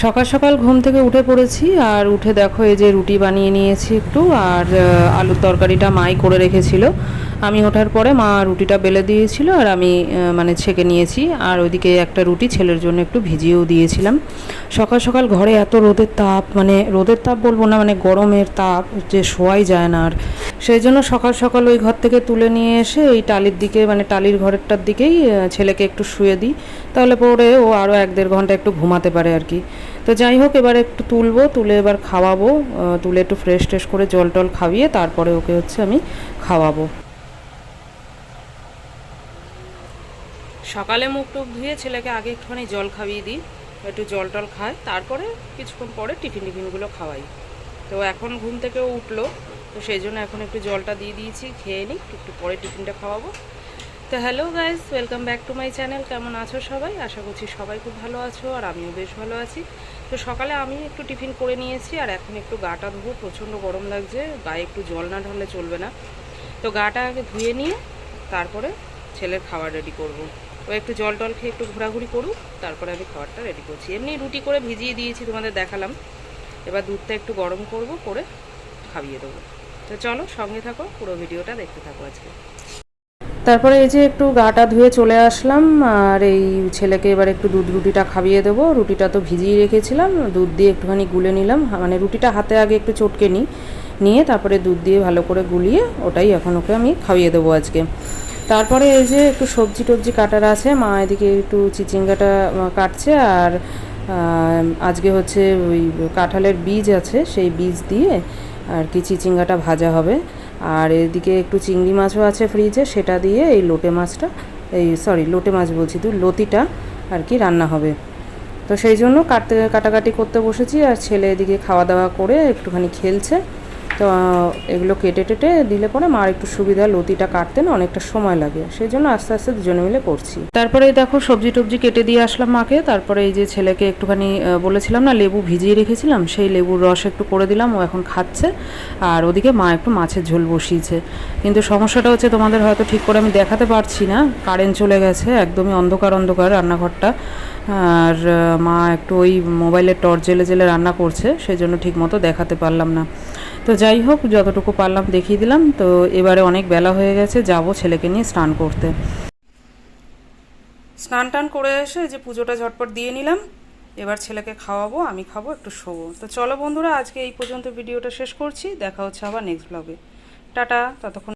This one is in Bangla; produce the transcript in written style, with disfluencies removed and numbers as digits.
সকাল সকাল ঘুম থেকে উঠে পড়েছি আর উঠে দেখো এই যে রুটি বানিয়ে নিয়েছি একটু আর আলুর তরকারিটা মাই করে রেখেছিল। আমি ওঠার পরে মা রুটিটা বেলে দিয়েছিল আর আমি মানে ছেঁকে নিয়েছি আর ওইদিকে একটা রুটি ছেলের জন্য একটু ভিজিয়েও দিয়েছিলাম। সকাল সকাল ঘরে এত রোদের তাপ, মানে রোদের তাপ বলবো না, মানে গরমের তাপ যে শোয়াই যায় না। আর সেই জন্য সকাল সকাল ওই ঘর থেকে তুলে নিয়ে এসে এই টালির দিকে, মানে টালির ঘরেরটার দিকেই ছেলেকে একটু শুয়ে দিই, তাহলে পরে ও আরও 1-1.5 ঘন্টা একটু ঘুমাতে পারে আর কি। তো যাই হোক, এবার একটু তুলে এবার খাওয়াবো, তুলে একটু ফ্রেশ ট্রেশ করে জল টল খাইয়ে তারপরে ওকে হচ্ছে আমি খাওয়াবো। সকালে মুখ টুক ধুয়ে ছেলেকে আগে একটুখানি জল খাইয়ে দিই, একটু জল টল খায়, তারপরে কিছুক্ষণ পরে টিফিনগুলো খাওয়াই। তো এখন ঘুম থেকেও উঠলো, তো সেই জন্য এখন একটু জলটা দিয়ে দিয়েছি, খেয়ে নিই, একটু পরে টিফিনটা খাওয়াবো। তো hello guys, welcome back to my channel. কেমন আছো সবাই? আশা করছি সবাই খুব ভালো আছো আর আমিও বেশ ভালো আছি। তো সকালে আমি একটু টিফিন করে নিয়েছি আর এখন একটু গাটা ধুবো, প্রচণ্ড গরম লাগছে, গায়ে একটু জল না ঢাললে চলবে না। তো গাটা আগে ধুয়ে নিয়ে তারপরে ছেলের খাবার রেডি করব। ও একটু জল টল খেয়ে একটু ঘোরাঘুরি করুক, তারপরে আমি খাবারটা রেডি করছি। এমনি রুটি করে ভিজিয়ে দিয়েছি, তোমাদের দেখালাম। এবার দুধটা একটু গরম করে খাইয়ে দেবো। তো চলো সঙ্গে থাকো, পুরো ভিডিওটা দেখতে থাকো আজকে। তারপরে এই যে একটু গাটা ধুয়ে চলে আসলাম আর এই ছেলেকে এবার একটু রুটিটা খাইয়ে দেবো। রুটিটা তো ভিজিয়ে রেখেছিলাম, দুধ দিয়ে একটুখানি গুলে নিলাম, মানে রুটিটা হাতে আগে একটু চটকে নিয়ে তারপরে দুধ দিয়ে ভালো করে গুলিয়ে ওটাই এখন ওকে আমি খাইয়ে দেবো আজকে। তারপরে এই যে একটু সবজি টবজি কাটার আছে, মা এদিকে একটু চিচিঙ্গাটা কাটছে আর আজকে হচ্ছে ওই কাঁঠালের বীজ আছে, সেই বীজ দিয়ে আর কি চিচিঙ্গাটা ভাজা হবে। আর এদিকে একটু চিংড়ি মাছও আছে ফ্রিজে, সেটা দিয়ে এই লোটে মাছ বলছি, লতিটা আর কি রান্না হবে। তো সেই জন্য কাটাকাটি করতে বসেছি আর ছেলে এদিকে খাওয়া দাওয়া করে একটুখানি খেলছে। তো এগুলো কেটে দিলে পরে মার একটু সুবিধা, লতিটা কাটতে না অনেকটা সময় লাগে, সেই জন্য আস্তে আস্তে দুজনে মিলে করছি। তারপরে দেখো সবজি টবজি কেটে দিয়ে আসলাম মাকে। তারপরে এই যে ছেলেকে একটুখানি বলেছিলাম না লেবু ভিজিয়ে রেখেছিলাম, সেই লেবুর রস একটু করে দিলাম, ও এখন খাচ্ছে। আর ওদিকে মা একটু মাছের ঝোল বসিয়েছে। কিন্তু সমস্যাটা হচ্ছে, তোমাদের হয়তো ঠিক করে আমি দেখাতে পারছি না, কারেন্ট চলে গেছে, একদমই অন্ধকার রান্নাঘরটা। আর মা একটু ওই মোবাইলের টর্চ জেলে রান্না করছে, সেই জন্য ঠিক মতো দেখাতে পারলাম না। তো যাই হোক, যতটুকু পারলাম দেখিয়ে দিলাম। তো এবারে অনেক বেলা হয়ে গেছে, যাব ছেলেকে নিয়ে স্নান করতে। স্নান টান করে এসে যে পুজোটা ঝটপট দিয়ে নিলাম, এবার ছেলেকে খাওয়াবো, আমি খাবো, একটু শোবো। তো চলো বন্ধুরা, আজকে এই পর্যন্ত ভিডিওটা শেষ করছি, দেখা হচ্ছে আবার নেক্সট ব্লগে। টাটা, ততক্ষণ।